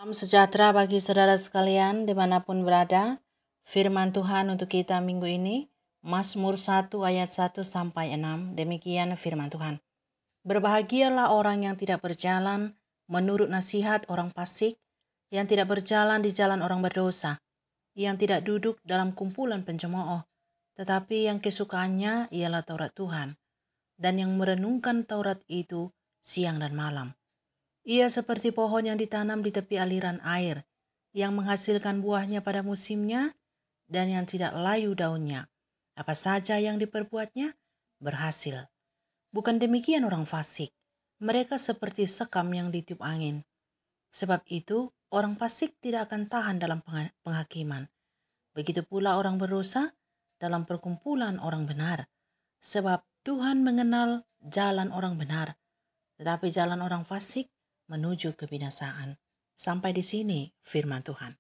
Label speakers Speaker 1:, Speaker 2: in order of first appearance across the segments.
Speaker 1: Salam sejahtera bagi saudara sekalian dimanapun berada. Firman Tuhan untuk kita minggu ini, Mazmur 1 ayat 1 sampai 6. Demikian firman Tuhan. Berbahagialah orang yang tidak berjalan menurut nasihat orang fasik, yang tidak berjalan di jalan orang berdosa, yang tidak duduk dalam kumpulan pencemooh, tetapi yang kesukaannya ialah Taurat Tuhan, dan yang merenungkan Taurat itu siang dan malam. Ia seperti pohon yang ditanam di tepi aliran air, yang menghasilkan buahnya pada musimnya dan yang tidak layu daunnya. Apa saja yang diperbuatnya berhasil. Bukan demikian orang fasik. Mereka seperti sekam yang ditiup angin. Sebab itu, orang fasik tidak akan tahan dalam penghakiman. Begitu pula orang berdosa dalam perkumpulan orang benar. Sebab Tuhan mengenal jalan orang benar, tetapi jalan orang fasik menuju kebinasaan. Sampai di sini firman Tuhan.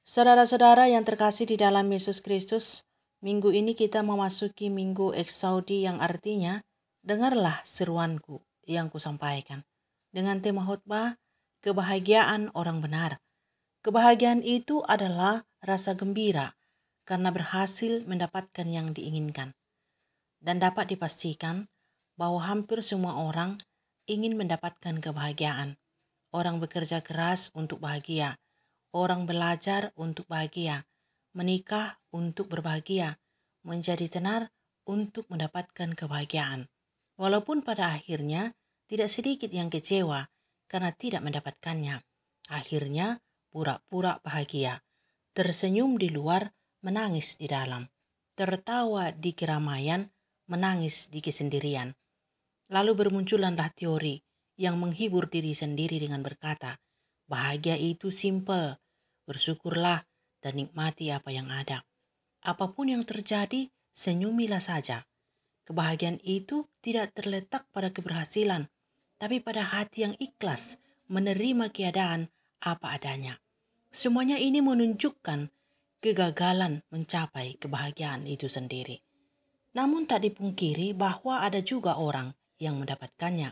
Speaker 1: Saudara-saudara yang terkasih di dalam Yesus Kristus, minggu ini kita memasuki minggu Eksaudi yang artinya, dengarlah seruanku yang kusampaikan. Dengan tema khotbah, kebahagiaan orang benar. Kebahagiaan itu adalah rasa gembira karena berhasil mendapatkan yang diinginkan. Dan dapat dipastikan bahwa hampir semua orang ingin mendapatkan kebahagiaan. Orang bekerja keras untuk bahagia. Orang belajar untuk bahagia. Menikah untuk berbahagia. Menjadi tenar untuk mendapatkan kebahagiaan. Walaupun pada akhirnya tidak sedikit yang kecewa karena tidak mendapatkannya. Akhirnya pura-pura bahagia. Tersenyum di luar, menangis di dalam. Tertawa di keramaian, menangis di kesendirian. Lalu bermunculanlah teori yang menghibur diri sendiri dengan berkata, bahagia itu simpel, bersyukurlah dan nikmati apa yang ada. Apapun yang terjadi, senyumilah saja. Kebahagiaan itu tidak terletak pada keberhasilan, tapi pada hati yang ikhlas menerima keadaan apa adanya. Semuanya ini menunjukkan kegagalan mencapai kebahagiaan itu sendiri. Namun tak dipungkiri bahwa ada juga orang yang mendapatkannya,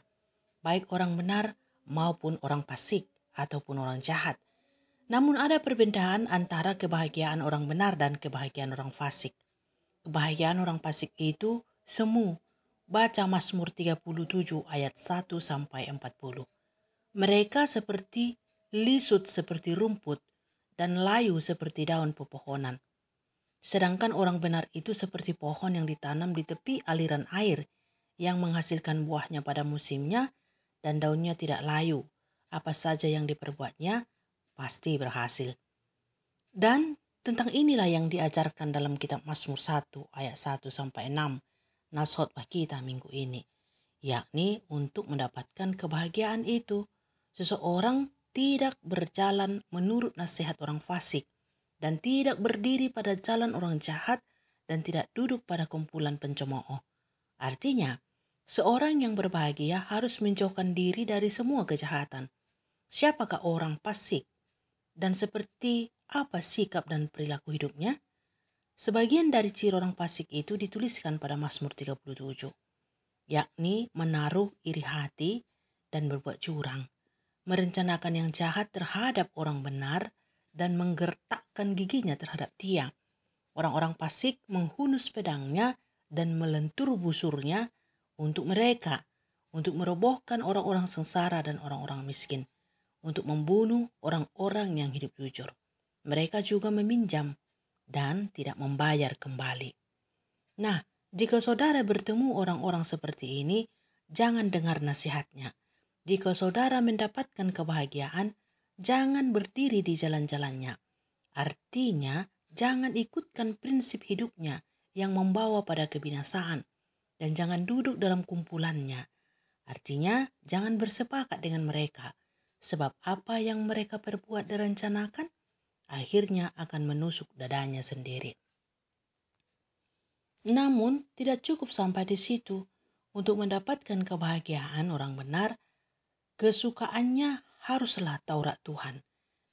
Speaker 1: baik orang benar maupun orang fasik ataupun orang jahat. Namun ada perbedaan antara kebahagiaan orang benar dan kebahagiaan orang fasik. Kebahagiaan orang fasik itu semu. Baca Mazmur 37 ayat 1 sampai 40. Mereka seperti lisut seperti rumput dan layu seperti daun pepohonan. Sedangkan orang benar itu seperti pohon yang ditanam di tepi aliran air yang menghasilkan buahnya pada musimnya dan daunnya tidak layu. Apa saja yang diperbuatnya pasti berhasil. Dan tentang inilah yang diajarkan dalam kitab Mazmur 1 ayat 1 sampai 6 nas khotbah kita minggu ini. Yakni untuk mendapatkan kebahagiaan itu, seseorang tidak berjalan menurut nasihat orang fasik dan tidak berdiri pada jalan orang jahat dan tidak duduk pada kumpulan pencemooh. Artinya, seorang yang berbahagia harus menjauhkan diri dari semua kejahatan. Siapakah orang fasik? Dan seperti apa sikap dan perilaku hidupnya? Sebagian dari ciri orang fasik itu dituliskan pada Mazmur 37, yakni menaruh iri hati dan berbuat curang, merencanakan yang jahat terhadap orang benar, dan menggertakkan giginya terhadap dia. Orang-orang fasik menghunus pedangnya dan melentur busurnya untuk mereka, untuk merobohkan orang-orang sengsara dan orang-orang miskin, untuk membunuh orang-orang yang hidup jujur. Mereka juga meminjam dan tidak membayar kembali. Nah, jika saudara bertemu orang-orang seperti ini, jangan dengar nasihatnya. Jika saudara mendapatkan kebahagiaan, jangan berdiri di jalan-jalannya. Artinya, jangan ikutkan prinsip hidupnya yang membawa pada kebinasaan. Dan jangan duduk dalam kumpulannya. Artinya, jangan bersepakat dengan mereka. Sebab apa yang mereka perbuat dan rencanakan, akhirnya akan menusuk dadanya sendiri. Namun, tidak cukup sampai di situ. Untuk mendapatkan kebahagiaan orang benar, kesukaannya haruslah Taurat Tuhan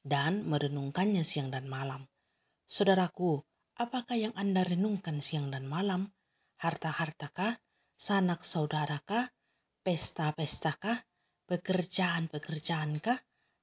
Speaker 1: dan merenungkannya siang dan malam. Saudaraku, apakah yang Anda renungkan siang dan malam? Harta-hartakah? Sanak saudarakah? Pesta-pestakah? Pekerjaan-pekerjaankah?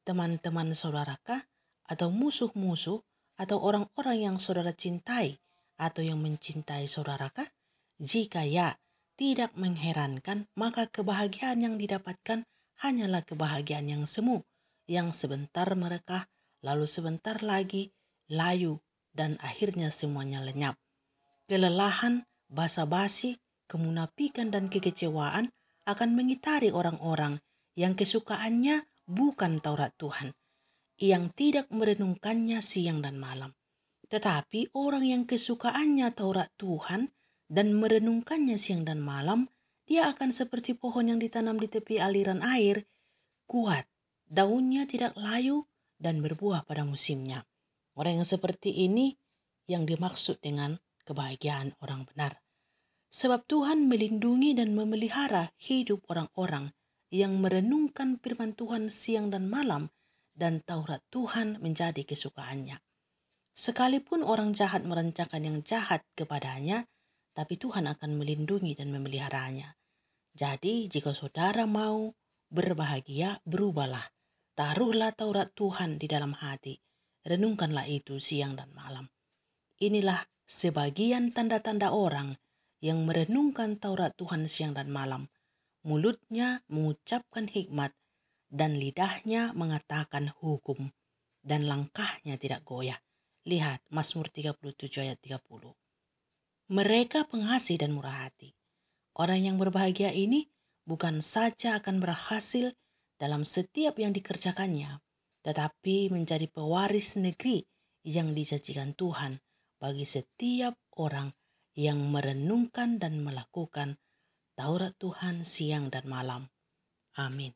Speaker 1: teman-teman saudarakah, atau musuh-musuh, atau orang-orang yang saudara cintai, atau yang mencintai saudarakah? Jika ya, tidak mengherankan, maka kebahagiaan yang didapatkan hanyalah kebahagiaan yang semu, yang sebentar merekah, lalu sebentar lagi layu, dan akhirnya semuanya lenyap. Kelelahan, basa-basi, kemunafikan, dan kekecewaan akan mengitari orang-orang yang kesukaannya bukan Taurat Tuhan, yang tidak merenungkannya siang dan malam. Tetapi orang yang kesukaannya Taurat Tuhan dan merenungkannya siang dan malam, dia akan seperti pohon yang ditanam di tepi aliran air, kuat, daunnya tidak layu, dan berbuah pada musimnya. Orang yang seperti ini yang dimaksud dengan kebahagiaan orang benar. Sebab Tuhan melindungi dan memelihara hidup orang-orang yang merenungkan firman Tuhan siang dan malam, dan Taurat Tuhan menjadi kesukaannya. Sekalipun orang jahat merencanakan yang jahat kepadanya, tapi Tuhan akan melindungi dan memeliharanya. Jadi jika saudara mau berbahagia, berubahlah. Taruhlah Taurat Tuhan di dalam hati. Renungkanlah itu siang dan malam. Inilah sebagian tanda-tanda orang yang merenungkan Taurat Tuhan siang dan malam. Mulutnya mengucapkan hikmat, dan lidahnya mengatakan hukum, dan langkahnya tidak goyah. Lihat Mazmur 37 ayat 30. Mereka pengasih dan murah hati. Orang yang berbahagia ini bukan saja akan berhasil dalam setiap yang dikerjakannya, tetapi menjadi pewaris negeri yang dijanjikan Tuhan bagi setiap orang yang merenungkan dan melakukan Taurat Tuhan siang dan malam. Amin.